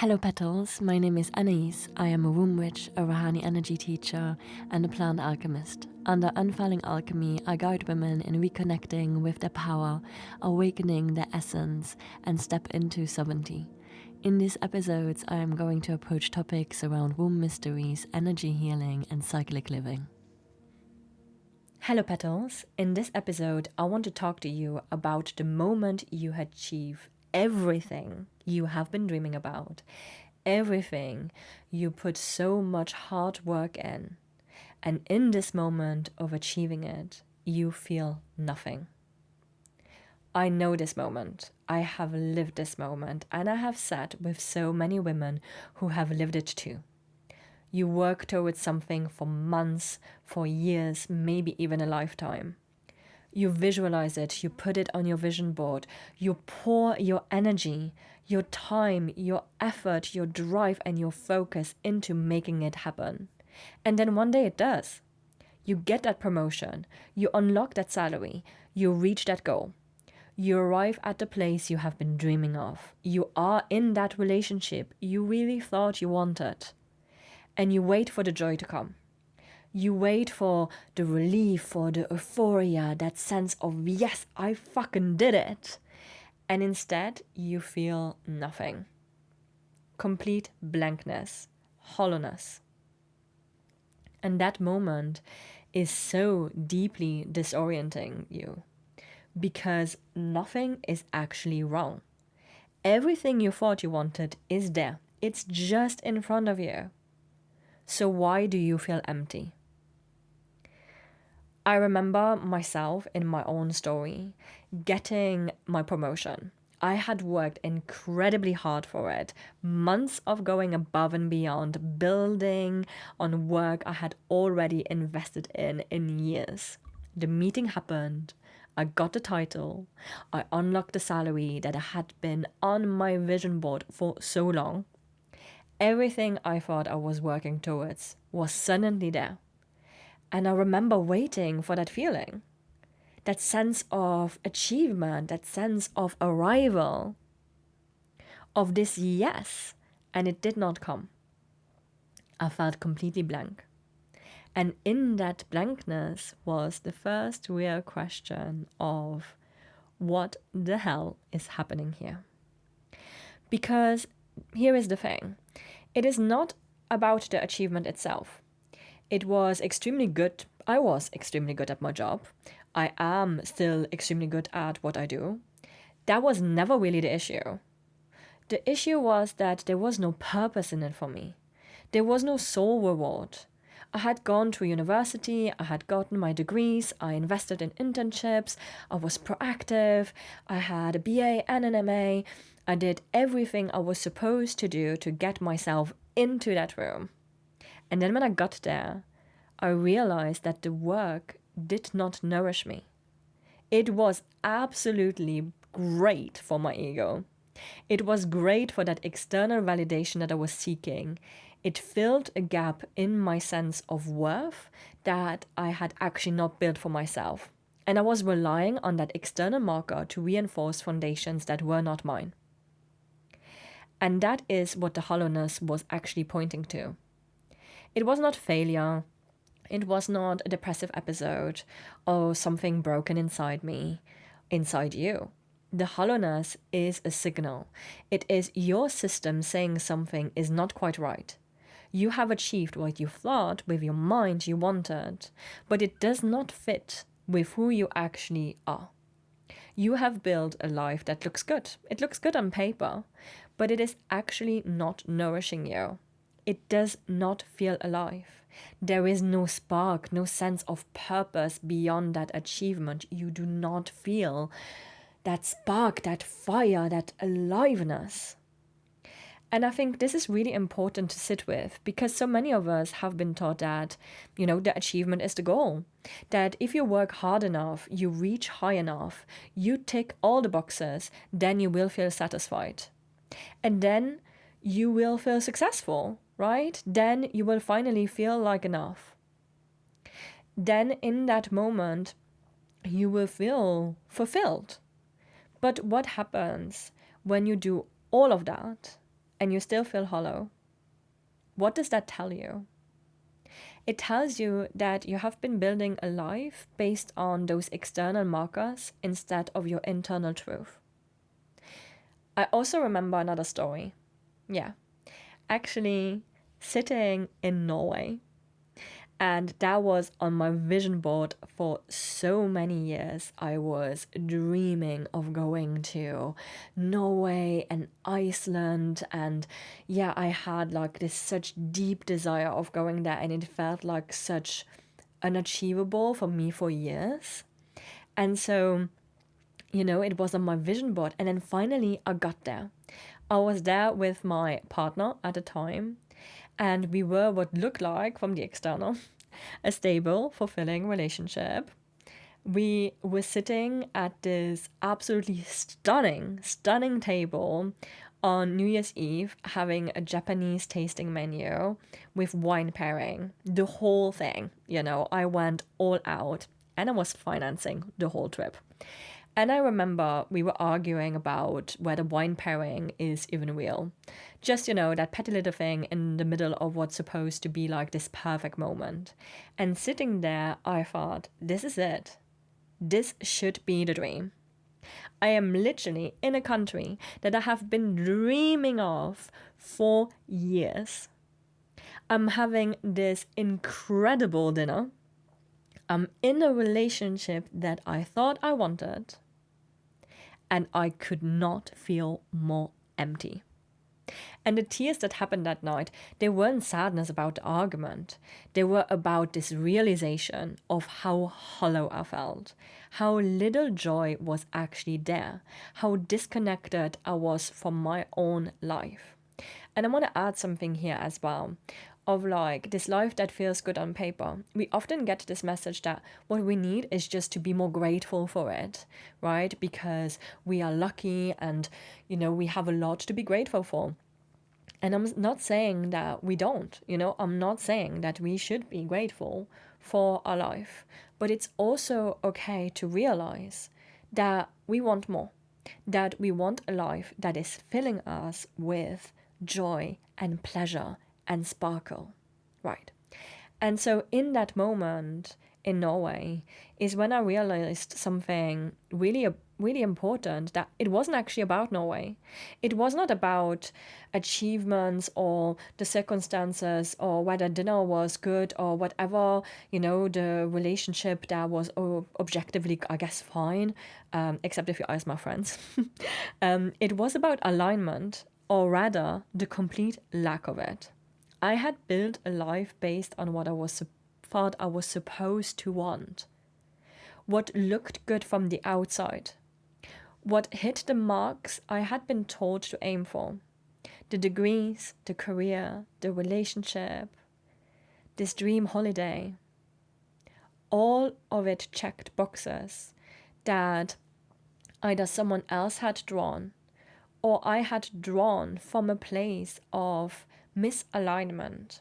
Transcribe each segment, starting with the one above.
Hello petals, my name is Anais. I am a womb witch, a Rahani energy teacher, and a plant alchemist. Under Unfurling Alchemy, I guide women in reconnecting with their power, awakening their essence, and step into sovereignty. In these episodes, I am going to approach topics around womb mysteries, energy healing, and cyclic living. Hello petals, in this episode, I want to talk to you about the moment you achieve everything you have been dreaming about, everything you put so much hard work in, and in this moment of achieving it, you feel nothing. I know this moment, I have lived this moment, and I have sat with so many women who have lived it too. You work towards something for months, for years, maybe even a lifetime. You visualize it, you put it on your vision board, you pour your energy, your time, your effort, your drive, and your focus into making it happen. And then one day it does. You get that promotion, you unlock that salary, you reach that goal. You arrive at the place you have been dreaming of. You are in that relationship you really thought you wanted. And you wait for the joy to come. You wait for the relief, for the euphoria, that sense of, yes, I fucking did it. And instead, you feel nothing. Complete blankness, hollowness. And that moment is so deeply disorienting you because nothing is actually wrong. Everything you thought you wanted is there. It's just in front of you. So why do you feel empty? I remember myself in my own story getting my promotion. I had worked incredibly hard for it, months of going above and beyond, building on work I had already invested in years. The meeting happened, I got the title, I unlocked the salary that had been on my vision board for so long. Everything I thought I was working towards was suddenly there. And I remember waiting for that feeling, that sense of achievement, that sense of arrival, of this yes, and it did not come. I felt completely blank. And in that blankness was the first real question of what the hell is happening here? Because here is the thing, it is not about the achievement itself. It was extremely good. I was extremely good at my job. I am still extremely good at what I do. That was never really the issue. The issue was that there was no purpose in it for me. There was no soul reward. I had gone to university, I had gotten my degrees, I invested in internships, I was proactive, I had a BA and an MA. I did everything I was supposed to do to get myself into that room. And then when I got there, I realized that the work did not nourish me. It was absolutely great for my ego. It was great for that external validation that I was seeking. It filled a gap in my sense of worth that I had actually not built for myself. And I was relying on that external marker to reinforce foundations that were not mine. And that is what the hollowness was actually pointing to. It was not failure, it was not a depressive episode or something broken inside me, inside you. The hollowness is a signal. It is your system saying something is not quite right. You have achieved what you thought with your mind you wanted, but it does not fit with who you actually are. You have built a life that looks good. It looks good on paper, but it is actually not nourishing you. It does not feel alive. There is no spark, no sense of purpose beyond that achievement. You do not feel that spark, that fire, that aliveness. And I think this is really important to sit with because so many of us have been taught that, the achievement is the goal. That if you work hard enough, you reach high enough, you tick all the boxes, then you will feel satisfied. And then you will feel successful, right? Then you will finally feel like enough. Then in that moment, you will feel fulfilled. But what happens when you do all of that and you still feel hollow, what does that tell you? It tells you that you have been building a life based on those external markers instead of your internal truth. I also remember another story. Yeah, actually sitting in Norway. And that was on my vision board for so many years. I was dreaming of going to Norway and Iceland. And yeah, I had like this such deep desire of going there. And it felt like such unachievable for me for years. And so, it was on my vision board. And then finally I got there. I was there with my partner at the time, and we were what looked like from the external a stable, fulfilling relationship. We were sitting at this absolutely stunning table on New Year's Eve, having a Japanese tasting menu with wine pairing. The whole thing, I went all out, and I was financing the whole trip. And I remember we were arguing about whether wine pairing is even real. Just, that petty little thing in the middle of what's supposed to be like this perfect moment. And sitting there, I thought, this is it. This should be the dream. I am literally in a country that I have been dreaming of for years. I'm having this incredible dinner. I'm in a relationship that I thought I wanted. And I could not feel more empty. And the tears that happened that night, they weren't sadness about the argument. They were about this realization of how hollow I felt, how little joy was actually there, how disconnected I was from my own life. And I want to add something here as well, of like this life that feels good on paper. We often get this message that what we need is just to be more grateful for it, right? Because we are lucky and, we have a lot to be grateful for. And I'm not saying that we don't, I'm not saying that we should be grateful for our life, but it's also okay to realize that we want more, that we want a life that is filling us with joy and pleasure and sparkle, right? And so in that moment in Norway is when I realized something really important, that it wasn't actually about Norway. It was not about achievements or the circumstances or whether dinner was good or whatever, the relationship that was objectively, I guess, fine, except if you ask my friends. It was about alignment, or rather the complete lack of it. I had built a life based on what I thought I was supposed to want. What looked good from the outside. What hit the marks I had been told to aim for. The degrees, the career, the relationship, this dream holiday. All of it checked boxes that either someone else had drawn or I had drawn from a place of misalignment.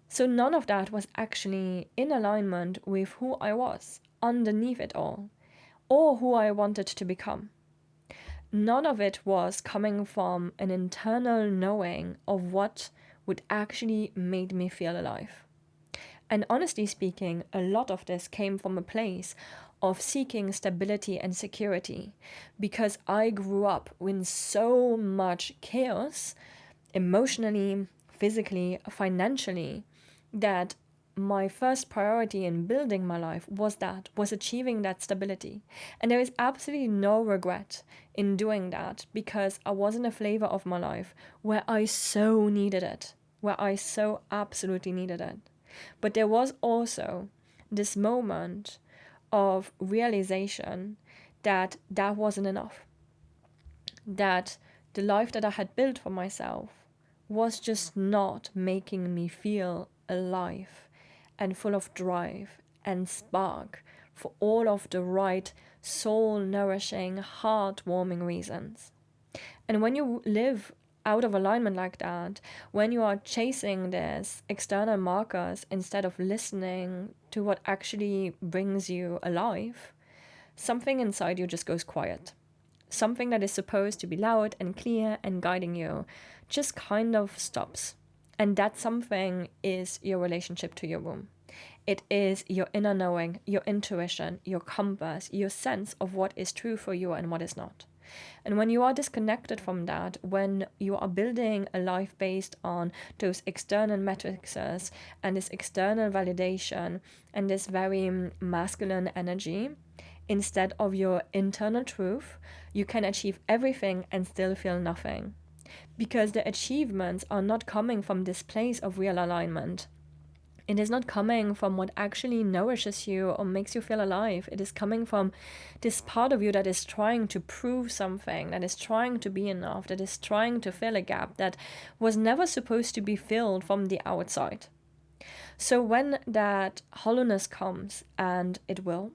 So none of that was actually in alignment with who I was underneath it all, or who I wanted to become. None of it was coming from an internal knowing of what would actually make me feel alive. And honestly speaking, a lot of this came from a place of seeking stability and security, because I grew up in so much chaos, emotionally, physically, financially, that my first priority in building my life was achieving that stability. And there is absolutely no regret in doing that, because I was in a flavor of my life where I so needed it, where I so absolutely needed it. But there was also this moment of realization that that wasn't enough, that the life that I had built for myself was just not making me feel alive and full of drive and spark for all of the right soul-nourishing, heart-warming reasons. And when you live out of alignment like that, when you are chasing these external markers instead of listening to what actually brings you alive, something inside you just goes quiet. something that is supposed to be loud and clear and guiding you just kind of stops. And that something is your relationship to your womb. It is your inner knowing, your intuition, your compass, your sense of what is true for you and what is not. And when you are disconnected from that, when you are building a life based on those external metrics and this external validation and this very masculine energy, instead of your internal truth, you can achieve everything and still feel nothing. Because the achievements are not coming from this place of real alignment. It is not coming from what actually nourishes you or makes you feel alive. It is coming from this part of you that is trying to prove something, that is trying to be enough, that is trying to fill a gap that was never supposed to be filled from the outside. So when that hollowness comes, and it will,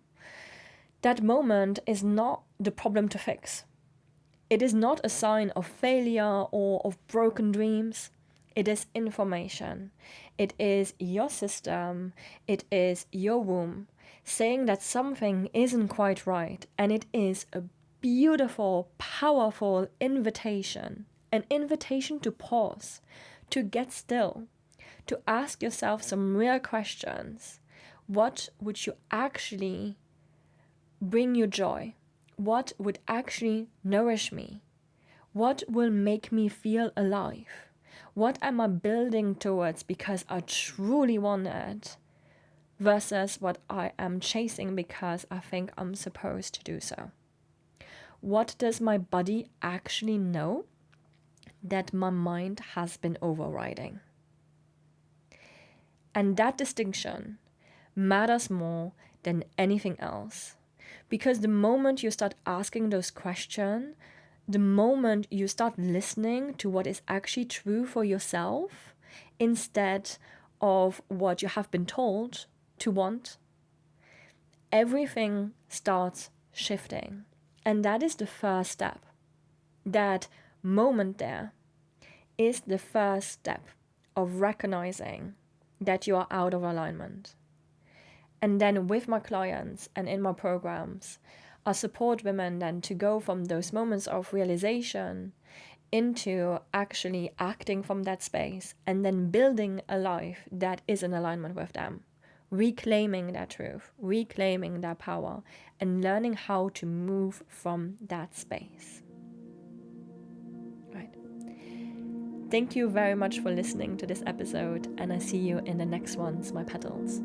that moment is not the problem to fix. It is not a sign of failure or of broken dreams. It is information. It is your system. It is your womb saying that something isn't quite right. And it is a beautiful, powerful invitation. An invitation to pause, to get still, to ask yourself some real questions. What would you actually bring you joy? What would actually nourish me? What will make me feel alive? What am I building towards because I truly want it versus what I am chasing because I think I'm supposed to do so? What does my body actually know that my mind has been overriding? And that distinction matters more than anything else. Because the moment you start asking those questions, the moment you start listening to what is actually true for yourself instead of what you have been told to want, everything starts shifting. And that is the first step. That moment there is the first step of recognizing that you are out of alignment. And then with my clients and in my programs, I support women then to go from those moments of realization into actually acting from that space and then building a life that is in alignment with them, reclaiming that truth, reclaiming that power, and learning how to move from that space. Right. Thank you very much for listening to this episode, and I see you in the next ones, my petals.